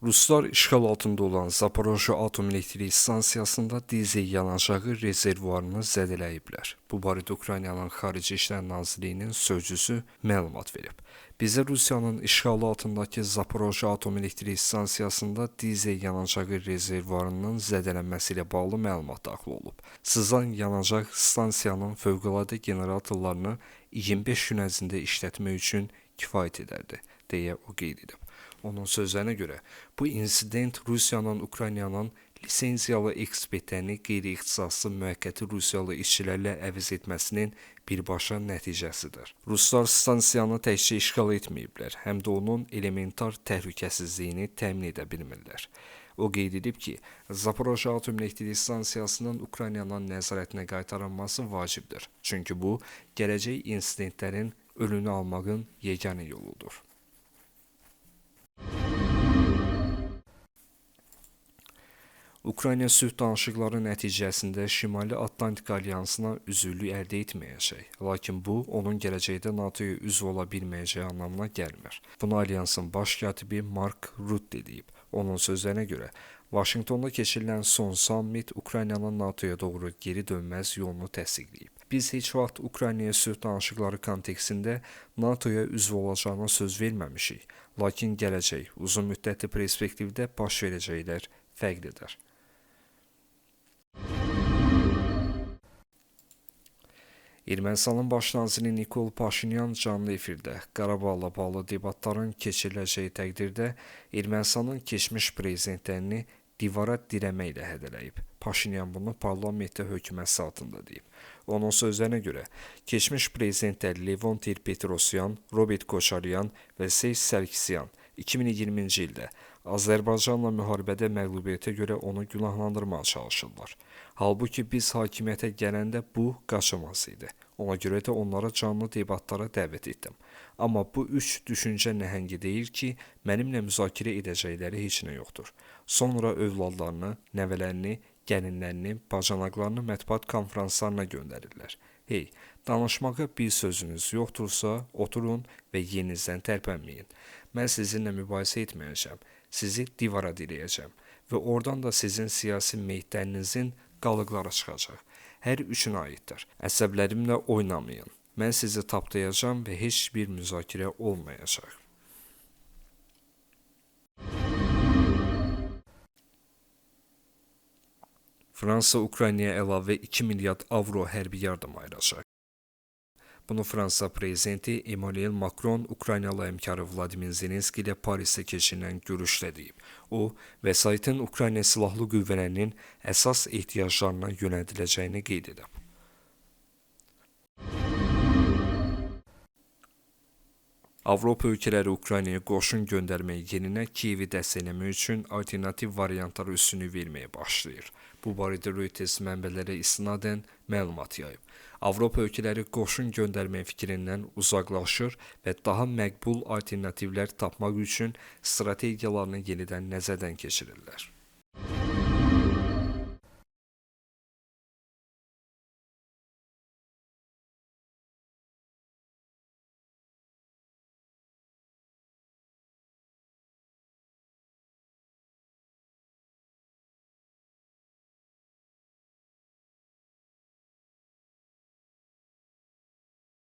Ruslar işğal altında olan Zaporojye Atom Elektrik Stansiyasında dizel yanacağı rezervuarını zədələyiblər. Bu barədə Ukraynanın Xarici İşlər Nazirliyinin sözcüsü məlumat verib. Bizə Rusiyanın işğalı altındakı Zaporojye Atom Elektrik Stansiyasında dizel yanacağı rezervuarının zədələnməsi ilə bağlı məlumat daxil olub. Sızan yanacaq stansiyanın fövqəladə generatorlarını 25 gün ərzində işlətmək üçün kifayət edərdi, deyə o qeyd edib. Onun sözlerine göre bu insident Rusiyanın Ukraynanın lisenziyalı ekspertlərini qeyri-ixtisaslı müəqqəti Rusiyalı işçilərlə əvəz etməsinin birbaşa nəticəsidir. Ruslar stansiyanı təkcə işğal etməyiblər, həm də onun elementar təhlükəsizliyini təmin edə bilmirlər. O qeyd edib ki, Zaporojye Atom Elektrik Stansiyasının Ukraynanın nəzarətinə qaytarılması vacibdir. Çünki bu, gələcək insidentlərin önünü almağın yeganə yoludur. Ukrayna sülh danışıqları nəticəsində Şimali Atlantik Alyansına üzvlük əldə etməyəcək. Lakin bu, onun gələcəkdə NATO-ya üzv ola bilməyəcəyi anlamına gəlmir. Bunu Alyansın baş katibi Mark Rutte deyib. Onun sözlərinə görə, Vaşinqtonda keçirilən son sammit Ukraynanın NATO'ya doğru geri dönməz yolunu təsdiqləyib. Biz heç vaxt Ukraynaya sülh danışıqları kontekstində NATO'ya üzv olacağına söz verməmişik. Lakin gələcək, uzun müddətli perspektivdə baş verəcəklər fərqlidir. Ermənistanın baş naziri Nikol Paşinyan canlı efirdə Qarabağla bağlı debatların keçiriləcəyi təqdirdə Ermənistanın keçmiş prezidentlərini divara dirəməklə hədələyib. Paşinyan bunu parlamentdə hökumət saatında deyib. Onun sözlərinə görə, keçmiş prezidentlər Levon Ter-Petrosyan, Robert Koçaryan və Serj Sarkisyan 2020-ci ildə Azərbaycanla müharibədə məğlubiyyətə görə onu günahlandırmağa çalışırlar. Halbuki biz hakimiyyətə gələndə bu qaçılmaz idi. Ona görə də onlara canlı debatlara dəvət etdim. Amma bu üç düşüncə nəhəngi deyir ki, mənimlə müzakirə edəcəkləri heç nə yoxdur. Sonra övladlarını, nəvələrini, gəlinlərini, bacanaqlarını mətbuat konferanslarına göndərirlər. Hey, danışmağa bir sözünüz yoxdursa, oturun və yerinizdən tərpənməyin. Mən sizinlə mübahisə etməyəcəm, sizi divara dirəyəcəm və oradan da sizin siyasi meyitlərinizin qalıqları çıxacaq. Hər üçünə aiddir. Əsəblərimlə oynamayın. Mən sizi tapdayacam və heç bir müzakirə olmayacaq. Fransa Ukraynaya əlavə 2 milyard avro hərbi yardım ayıracaq. Bunu Fransa prezidenti Emmanuel Macron Ukraynalı həmkarı Vladimir Zelenski ilə Parisdə keçirilən görüşdə deyib. O, vəsaitin Ukrayna silahlı qüvvələrinin əsas ehtiyaclarına yönəldiləcəyini qeyd edib. Avropa ölkələri Ukraynaya qoşun göndərmək yerinə Kiyevi dəstəkləmək üçün alternativ variantlara üstünlük verməyə başlayır. Bu barədə Reuters mənbələrə istinadən məlumat yayıb. Avropa ölkələri qoşun göndərmək fikrindən uzaqlaşır və daha məqbul alternativlər tapmaq üçün strategiyalarını yenidən nəzərdən keçirirlər.